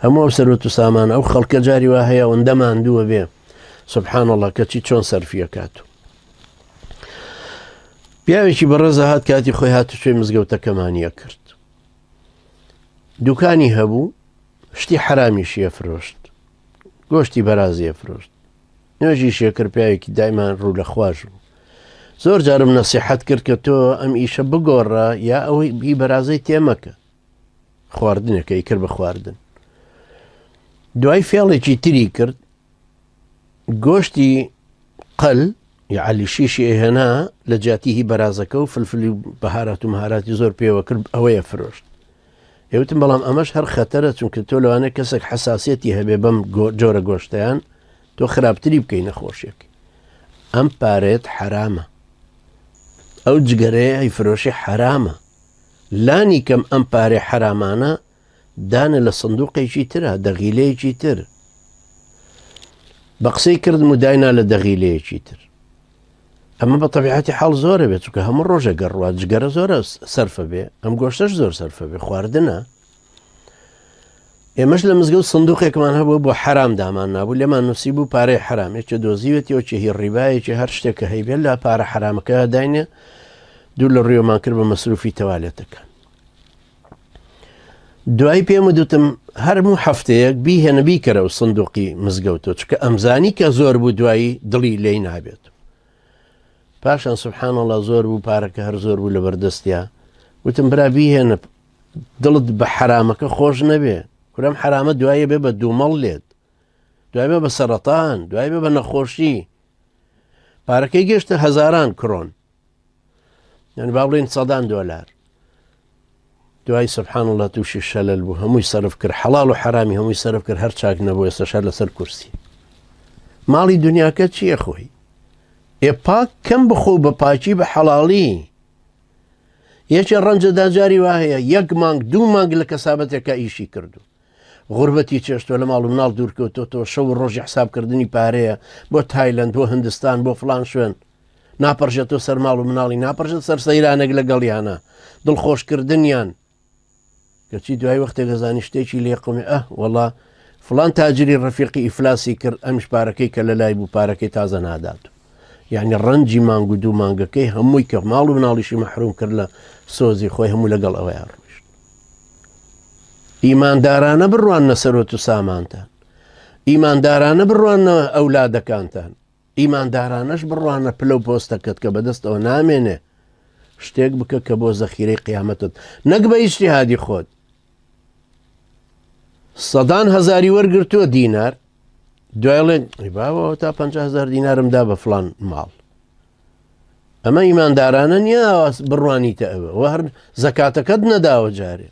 هەموو سەرۆت و سامان ئەو خەڵکە جاری وا هەیە ئەوەندە ماندووە بێ سبحان الله کەچی چۆن سەرفیەکات و پیاوێکی بەڕێزە هات کاتی خۆی هاتو شوێ مزگەوتەکەمانیە کرد دوکانی هەبوو شتی حرامیشیە فرۆشت گۆشتی بەرازیە فرۆشت نوێژی شێکرد پیاوێکی دایمان ڕوو لە خواژ بوو زۆر جارم نەسیحەت کرد کە تۆ ئەم ئیشە بگۆڕە یا ئەوەی بی بەرازەی تێمەکە خواردنەکەی کرد بە خواردن دوای فێڵێکی تری کرد گۆشتی قەل یعلی شیشی ئێهێنا لە جاتیهی بەرازەکە و فلفلی بەهارات و مەهاراتی زۆر پێوە کرد ئەوەیە فرۆشت ئێوتم بەڵام ئەمەش هەر خەتەرە چونکە تۆ لەوانە کەسێک حساسیەتی هەبێ بەم جۆرە گۆشتیان تۆ خراپتری بکەی نەخۆشیەکە ئەم پارێت حرامە ئەو جگەرەیە ئەی فرۆشی حرامە لانی کەم ئەم پارێ حرامانە دانە لە سندوقێکی ترە دەغیلەیەکی تر بە قسەی کردم و داینا لە دەغیلەیەکی تر ئەمە بە تەبیعەتی حاڵ زۆرە بێت چونکە هەموو ڕۆژە گەڕوات جگەرە زۆرە سەرفە بێ ئەم گۆشتەش زۆر سەرفە بێ خواردنە ئێمەش لە مزگەوت سندوقێکمان هەبوو بۆ حرام دامان نابوو لێمان نووسی بوو پارەی حرامێکە دۆزیوێتەوە چه هی ڕیبایەکی هەر شتێکە هەیبێت لە پارە حرامەکە داینێ دوو لە ڕێوەمان کرد بە مەسروفی تەوالێتەکان دوای پێم وتم هەرموو هەفتەیەک بیهێنە بیکەرە و سندوقی مزگەوتەوە چکە ئەمزانی کە زۆر بوو دوایی دڵی لێی نابێت پاشان سبحان الله زۆر بوو پارەکە هەر زۆر بوو لە بەردەستیا وتم برا بیهێنە دڵت بە حرامەکە خۆش نەبێ کورەم حرامە دوایە بێ بە دوومەڵ لێت دوای بێ بە سەرەتان دوای بێ بە نەخۆشی پارەکەی گەشتە هەزاران کڕۆن یعنی با بڵێن سەدان دۆلار دوای سبحان الله تووشی شەلەل بوو هەمووی سەرف کرد حەڵاڵ و حرامی هەمووی سەرف کرد هەر چاک نەبوو ئێستا شەر لەسەر کورسی ماڵی دنیاکە چییە خۆی پاک کەم بخۆ بە پاکی بە حەڵاڵی یەکێ ڕەنجەدا جاری وا هەیە یەک مانگ دوو مانگ لە کەسابەتێکە ئیشی کردو غوربەتی چێشتۆ لە ماڵ و مناڵ دوورکەوتۆ شەو ڕۆژی حسابکردنی پارەیە بۆ تایلەند بۆ هندستان بۆ فلان شوێن ناپەرژێتەوە سەر ماڵ و مناڵی ناپەرژێت سەر سەیرانێک لەگەڵیانە دڵخۆشکردنیان کەچی دوای وەختێک گەزانی شتێکی لێقمی وەڵا فلان تاجری ڕەفیقی ئیفلاسی کرد ئەمش پارەکەی کە لە لای بوو پارەکەی تازە نادات یعنی ڕەنجی مانگ و دوو مانگەکەی هەمووی کە ماڵ و مناڵیشی مەحروم کرد لە سۆزی خۆی هەموو لەگەڵ ئەوەیان ڕۆیشت ئیماندارانە بڕوانە سەرۆت و سامانتان ئیماندارانە بڕوانە ئەولادەکانتان ئیماندارانەش بڕوانە پلە و پۆستەکەت کە بەدەستەوە نامێنێ شتێک بکە کە بۆ زەخیرەی قیامەتت نەک بە ئیجتیهادی خۆت سەدان هەزاری وەرگرتووە دینار دوایڵێن باوە تا 50,000 دینارم دا بە فلان ماڵ ئەمە ئیماندارانە نییە بڕوانیتە ئەوە هەر زەکاتەکەت نەداوە جارێ